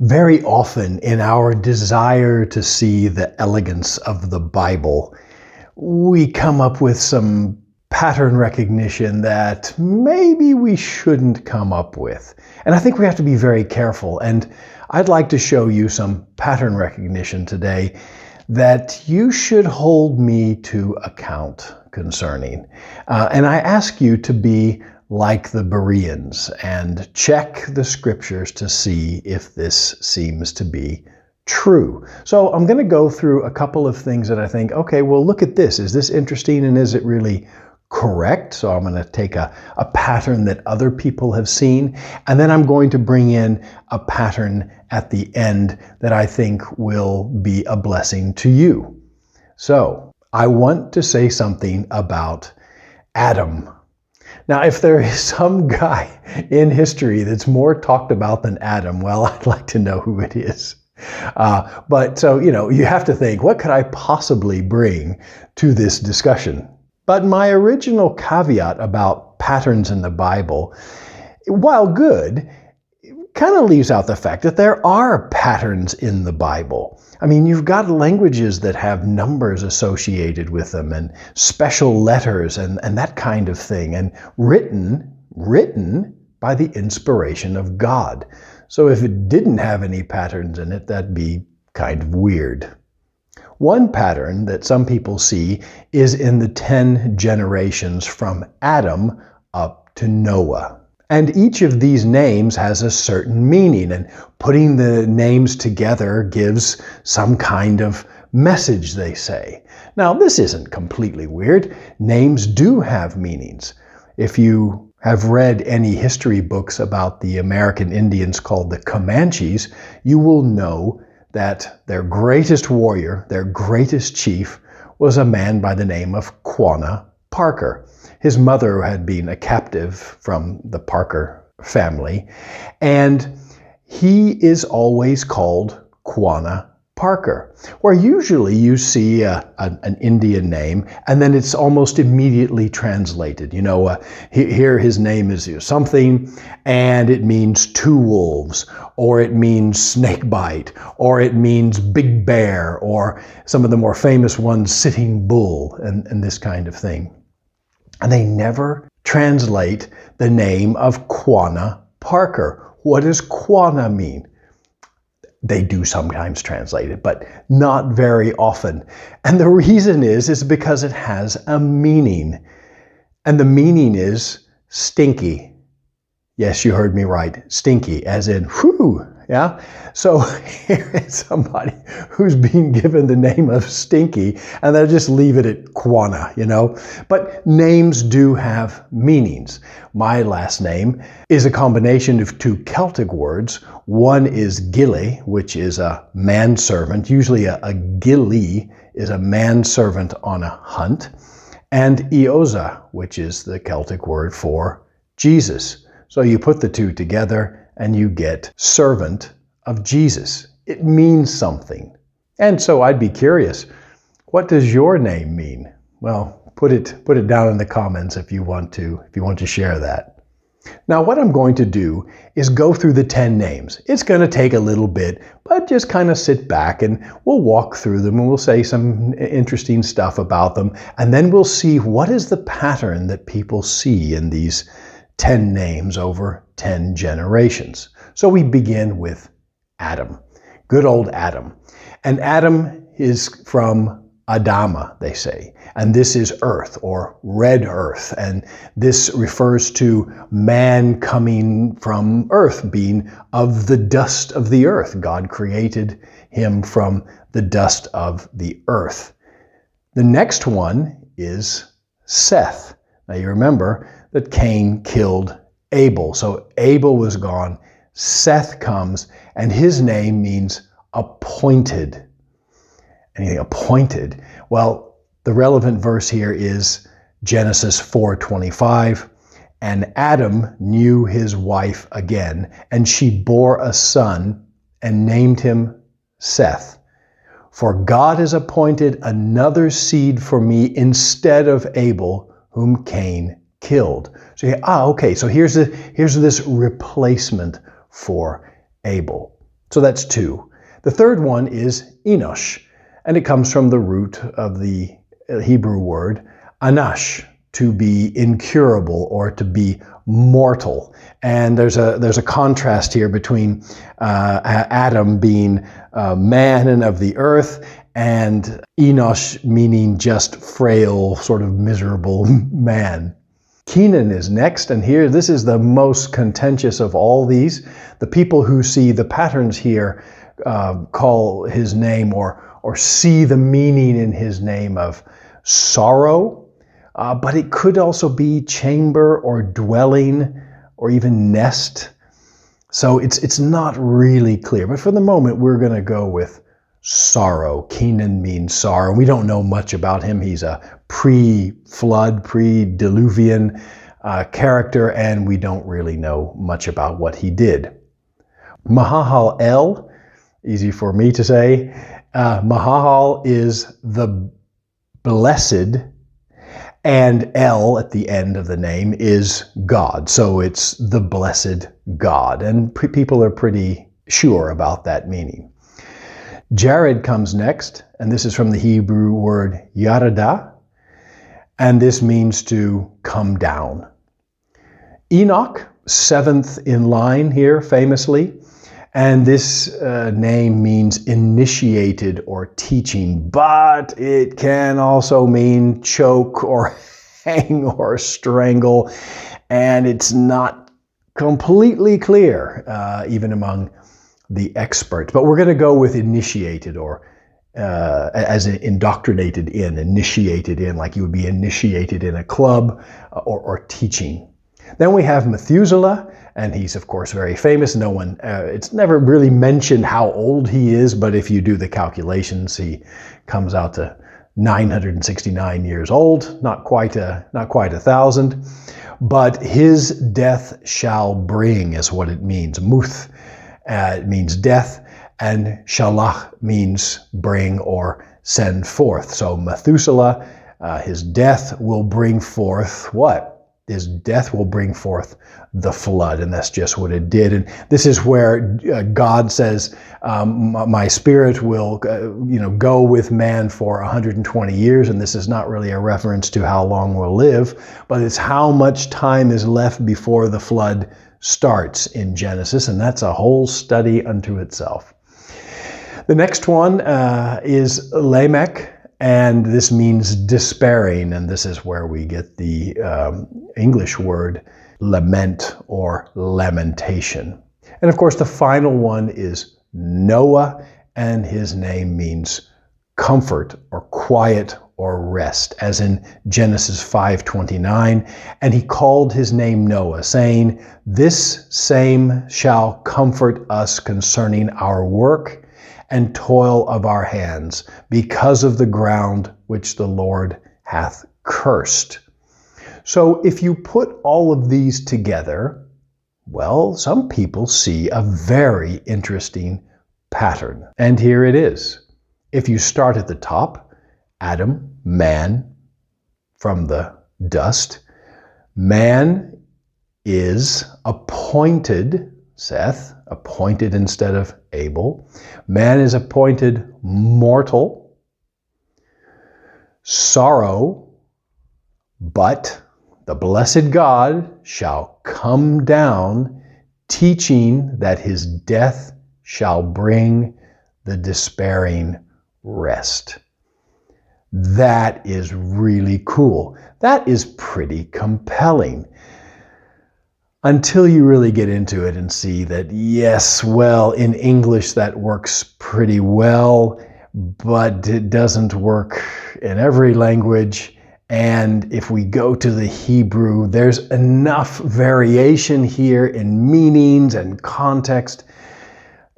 Very often, in our desire to see the elegance of the Bible, we come up with some pattern recognition that maybe we shouldn't come up with. And I think we have to be very careful. And I'd like to show you some pattern recognition today that you should hold me to account concerning. And I ask you to be like the Bereans and check the scriptures to see if this seems to be true. So I'm going to go through a couple of things that I think, okay, well, look at this. Is this interesting and is it really correct? So I'm going to take a pattern that other people have seen, and then I'm going to bring in a pattern at the end that I think will be a blessing to you. So I want to say something about Adam. Now, if there is some guy in history that's more talked about than Adam, well, I'd like to know who it is. But so, you have to think, what could I possibly bring to this discussion? But my original caveat about patterns in the Bible, while good, kind of leaves out the fact that there are patterns in the Bible. I mean, you've got languages that have numbers associated with them and special letters and that kind of thing, and written by the inspiration of God. So if it didn't have any patterns in it, that'd be kind of weird. One pattern that some people see is in the 10 generations from Adam up to Noah. And each of these names has a certain meaning, and putting the names together gives some kind of message, they say. Now, this isn't completely weird. Names do have meanings. If you have read any history books about the American Indians called the Comanches, you will know that their greatest warrior, their greatest chief, was a man by the name of Quanah Parker. His mother had been a captive from the Parker family, and he is always called Quanah Parker, where usually you see an Indian name and then it's almost immediately translated. Here his name is something and it means two wolves, or it means snake bite, or it means big bear, or some of the more famous ones, sitting bull, and this kind of thing. And they never translate the name of Quanah Parker. What does Quanah mean? They do sometimes translate it, but not very often. And the reason is because it has a meaning. And the meaning is stinky. Yes, you heard me right. Stinky, as in whew. Yeah? So here is somebody who's being given the name of Stinky, and they'll just leave it at Quanah, But names do have meanings. My last name is a combination of two Celtic words. One is Gilly, which is a manservant. Usually a gillie is a manservant on a hunt. And Eosa, which is the Celtic word for Jesus. So you put the two together and you get servant of Jesus. It means something. And so I'd be curious, what does your name mean? Well, put it down in the comments if you want to share that. Now, what I'm going to do is go through the 10 names. It's going to take a little bit, but just kind of sit back and we'll walk through them and we'll say some interesting stuff about them. And then we'll see what is the pattern that people see in these 10 names over 10 generations. So we begin with Adam. Good old Adam. And Adam is from Adama, they say. And this is earth, or red earth. And this refers to man coming from earth, being of the dust of the earth. God created him from the dust of the earth. The next one is Seth. Now you remember that Cain killed Abel. So Abel was gone. Seth comes, and his name means appointed. Anything appointed? Well, the relevant verse here is Genesis 4:25. And Adam knew his wife again, and she bore a son and named him Seth. For God has appointed another seed for me instead of Abel, whom Cain killed. So okay, so here's this replacement for Abel. So that's two. The third one is Enosh, and it comes from the root of the Hebrew word anash, to be incurable or to be mortal. And there's a contrast here between Adam being man and of the earth, and Enosh meaning just frail, sort of miserable man. Kenan is next, and here this is the most contentious of all these. The people who see the patterns here call his name or see the meaning in his name of sorrow, but it could also be chamber or dwelling or even nest. So it's not really clear, but for the moment we're going to go with sorrow. Kenan means sorrow. We don't know much about him. He's a pre-flood, pre-diluvian character, and we don't really know much about what he did. Mahalalel, easy for me to say. Mahal is the blessed, and El at the end of the name is God. So it's the blessed God, and people are pretty sure about that meaning. Jared comes next, and this is from the Hebrew word yarada, and this means to come down. Enoch, seventh in line here, famously, and this name means initiated or teaching, but it can also mean choke or hang or strangle, and it's not completely clear, even among the experts. But we're going to go with initiated, or as in indoctrinated in, initiated in, like you would be initiated in a club or teaching. Then we have Methuselah, and he's of course very famous. No one, it's never really mentioned how old he is, but if you do the calculations, he comes out to 969 years old, not quite 1,000. But his death shall bring is what it means. Muth it means death, and shalach means bring or send forth. So Methuselah, his death will bring forth what? His death will bring forth the flood, and that's just what it did. And this is where God says, my spirit will go with man for 120 years, and this is not really a reference to how long we'll live, but it's how much time is left before the flood starts in Genesis, and that's a whole study unto itself. The next one is Lamech, and this means despairing, and this is where we get the English word lament or lamentation. And of course, the final one is Noah, and his name means comfort or quiet or rest, as in Genesis 5:29. And he called his name Noah, saying, "This same shall comfort us concerning our work and toil of our hands, because of the ground which the Lord hath cursed." So if you put all of these together, well, some people see a very interesting pattern. And here it is. If you start at the top, Adam, man, from the dust, man is appointed, Seth, appointed instead of Abel. Man is appointed mortal, sorrow, but the blessed God shall come down, teaching that his death shall bring the despairing rest. That is really cool. That is pretty compelling. Until you really get into it and see that, yes, well, in English that works pretty well, but it doesn't work in every language. And if we go to the Hebrew, there's enough variation here in meanings and context.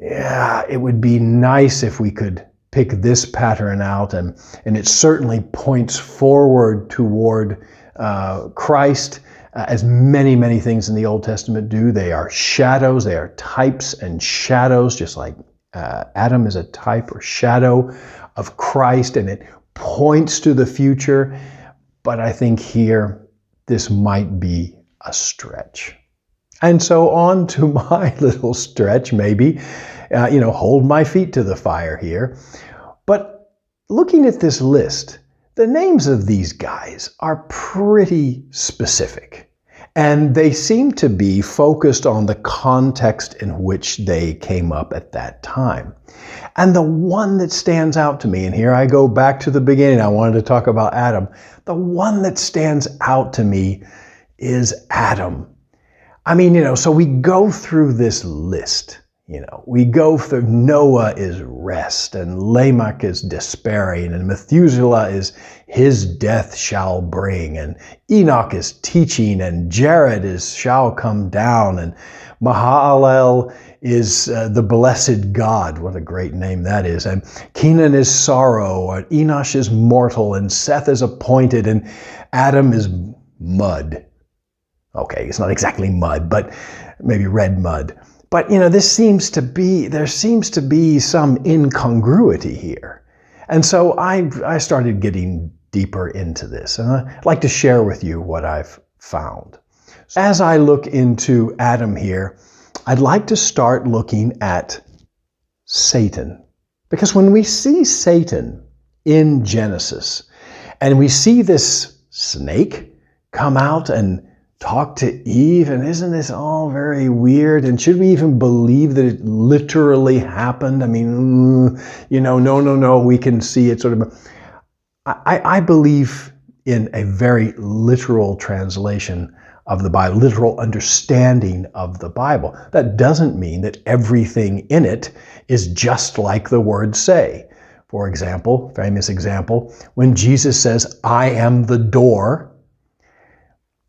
Yeah, it would be nice if we could pick this pattern out, and it certainly points forward toward Christ, as many things in the Old Testament do. They are shadows, they are types and shadows, just like Adam is a type or shadow of Christ, and it points to the future. But I think here, this might be a stretch. And so on to my little stretch, maybe, hold my feet to the fire here. But looking at this list, the names of these guys are pretty specific. And they seem to be focused on the context in which they came up at that time. And the one that stands out to me, and here I go back to the beginning, I wanted to talk about Adam. The one that stands out to me is Adam. I mean, so we go through this list. We go through Noah is rest, and Lamech is despairing, and Methuselah is his death shall bring, and Enoch is teaching, and Jared is shall come down, and Mahalalel is the blessed God. What a great name that is. And Kenan is sorrow, and Enosh is mortal, and Seth is appointed, and Adam is mud. Okay, it's not exactly mud, but maybe red mud. But, there seems to be some incongruity here. And so I started getting deeper into this, and I'd like to share with you what I've found. As I look into Adam here, I'd like to start looking at Satan. Because when we see Satan in Genesis, and we see this snake come out and talk to Eve, and isn't this all very weird? And should we even believe that it literally happened? I mean, no, we can see it sort of. I believe in a very literal translation of the Bible, literal understanding of the Bible. That doesn't mean that everything in it is just like the words say. For example, famous example, when Jesus says, "I am the door,"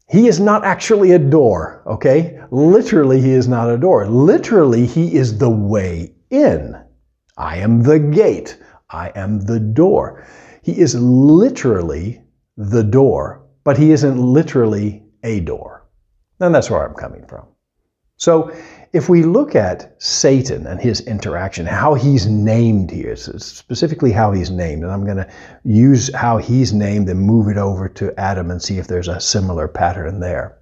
he is not actually a door, okay? Literally, he is not a door. Literally, he is the way in. I am the gate. I am the door. He is literally the door, but he isn't literally a door. And that's where I'm coming from. So if we look at Satan and his interaction, how he's named here, specifically how he's named, and I'm going to use how he's named and move it over to Adam and see if there's a similar pattern there.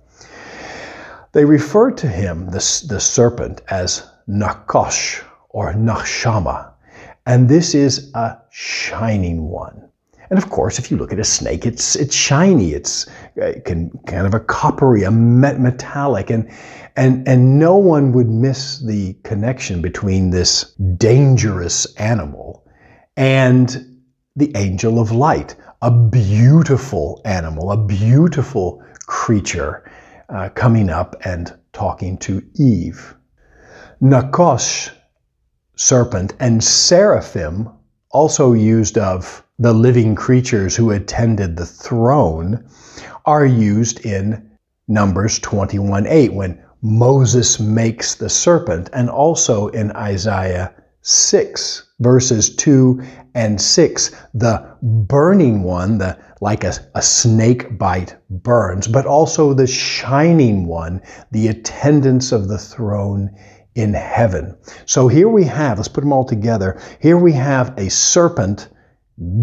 They refer to him, the serpent, as Nakosh or Nachshama, and this is a shining one. And of course, if you look at a snake, it's shiny, it's kind of a coppery, a metallic, and no one would miss the connection between this dangerous animal and the angel of light, a beautiful animal, a beautiful creature coming up and talking to Eve. Nakosh, serpent, and seraphim, also used of the living creatures who attended the throne, are used in Numbers 21:8 when Moses makes the serpent, and also in Isaiah 6, verses 2 and 6, the burning one, like a snake bite burns, but also the shining one, the attendants of the throne in heaven. So here we have, let's put them all together, here we have a serpent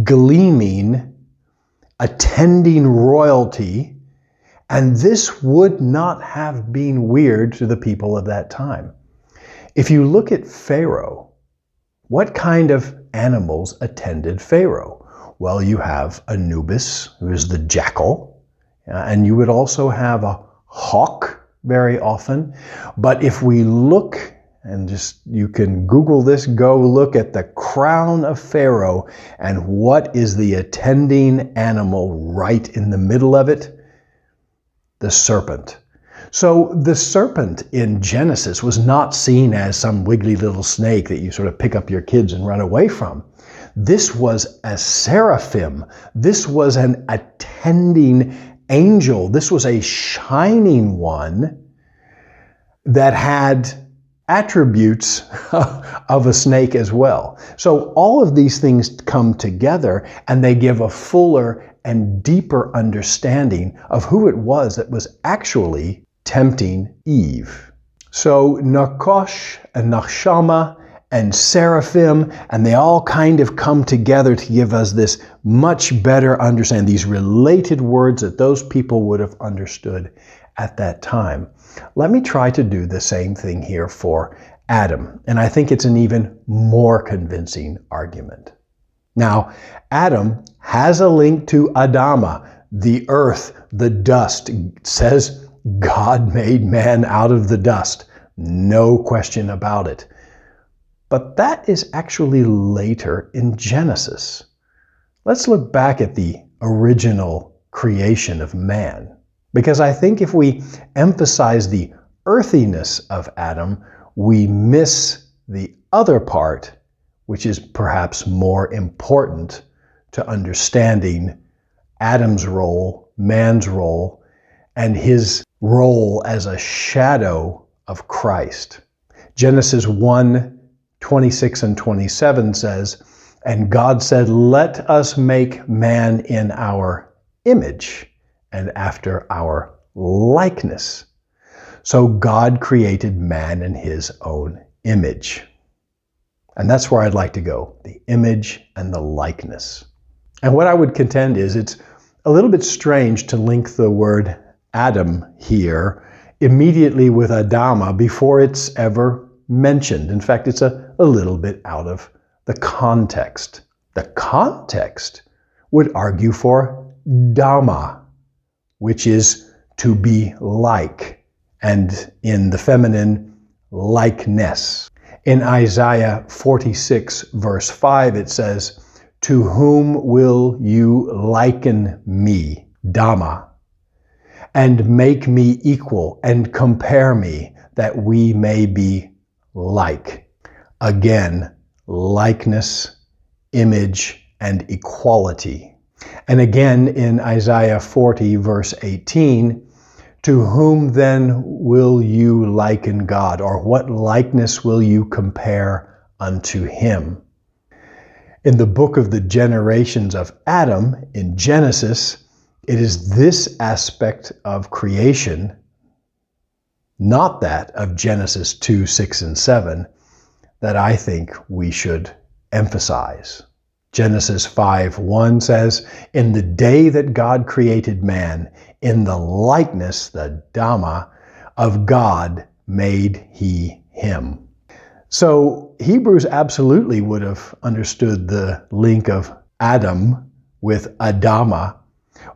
gleaming, attending royalty, and this would not have been weird to the people of that time. If you look at Pharaoh, what kind of animals attended Pharaoh? Well, you have Anubis, who is the jackal, and you would also have a hawk very often. But if we look, and you can Google this, go look at the crown of Pharaoh, and what is the attending animal right in the middle of it? The serpent. So the serpent in Genesis was not seen as some wiggly little snake that you sort of pick up your kids and run away from. This was a seraphim. This was an attending angel. This was a shining one that had attributes of a snake as well. So all of these things come together and they give a fuller and deeper understanding of who it was that was actually tempting Eve. So Nakosh and Nachshama and seraphim, and they all kind of come together to give us this much better understanding, these related words that those people would have understood at that time. Let me try to do the same thing here for Adam, and I think it's an even more convincing argument. Now, Adam has a link to Adama, the earth, the dust. It says God made man out of the dust. No question about it. But that is actually later in Genesis. Let's look back at the original creation of man, because I think if we emphasize the earthiness of Adam, we miss the other part, which is perhaps more important to understanding Adam's role, man's role, and his role as a shadow of Christ. Genesis 1:26 and 27 says, "And God said, let us make man in our image and after our likeness." So God created man in his own image. And that's where I'd like to go, the image and the likeness. And what I would contend is it's a little bit strange to link the word Adam here immediately with Adama before it's ever mentioned. In fact, it's a little bit out of the context. The context would argue for Dama, which is to be like, and in the feminine, likeness. In Isaiah 46, verse 5, it says, "To whom will you liken me, Dama, and make me equal and compare me, that we may be like?" Again, likeness, image, and equality. And again in Isaiah 40, verse 18, "To whom then will you liken God?" Or what likeness will you compare unto him? In the book of the generations of Adam, in Genesis, it is this aspect of creation, not that of Genesis 2, 6, and 7, that I think we should emphasize. Genesis 5:1 says, "In the day that God created man, in the likeness, the Dama, of God made he him." So Hebrews absolutely would have understood the link of Adam with Adama,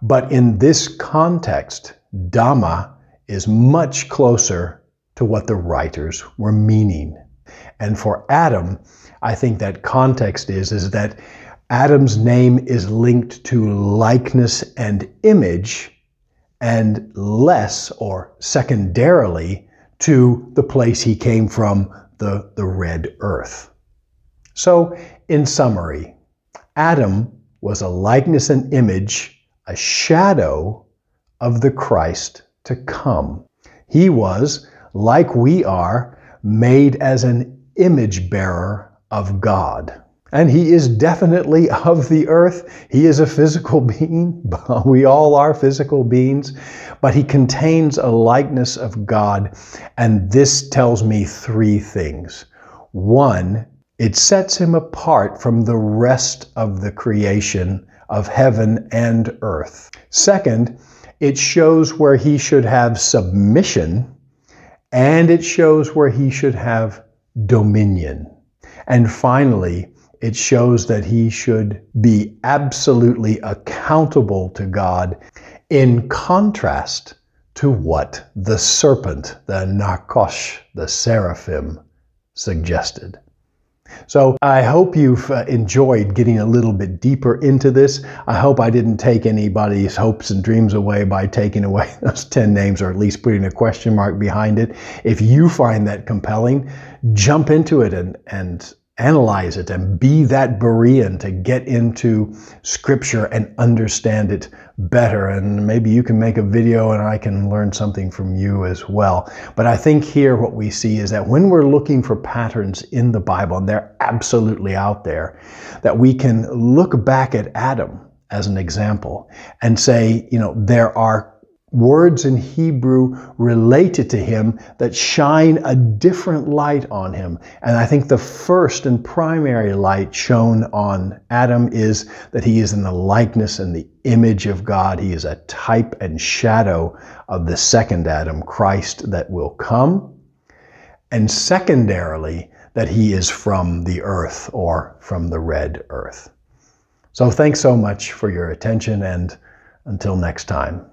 but in this context, Dama is much closer to what the writers were meaning. And for Adam, I think that context is that Adam's name is linked to likeness and image, and less or secondarily to the place he came from, the red earth. So, in summary, Adam was a likeness and image, a shadow of the Christ to come. He was, like we are, made as an image bearer of God. And he is definitely of the earth. He is a physical being. We all are physical beings. But he contains a likeness of God. And this tells me three things. One, it sets him apart from the rest of the creation of heaven and earth. Second, it shows where he should have submission, and it shows where he should have dominion. And finally, it shows that he should be absolutely accountable to God, in contrast to what the serpent, the Nakosh, the seraphim, suggested. So I hope you've enjoyed getting a little bit deeper into this. I hope I didn't take anybody's hopes and dreams away by taking away those 10 names, or at least putting a question mark behind it. If you find that compelling, jump into it and analyze it and be that Berean to get into Scripture and understand it better. And maybe you can make a video and I can learn something from you as well. But I think here what we see is that when we're looking for patterns in the Bible, and they're absolutely out there, that we can look back at Adam as an example and say, there are words in Hebrew related to him that shine a different light on him. And I think the first and primary light shown on Adam is that he is in the likeness and the image of God. He is a type and shadow of the second Adam, Christ, that will come. And secondarily, that he is from the earth or from the red earth. So thanks so much for your attention, and until next time.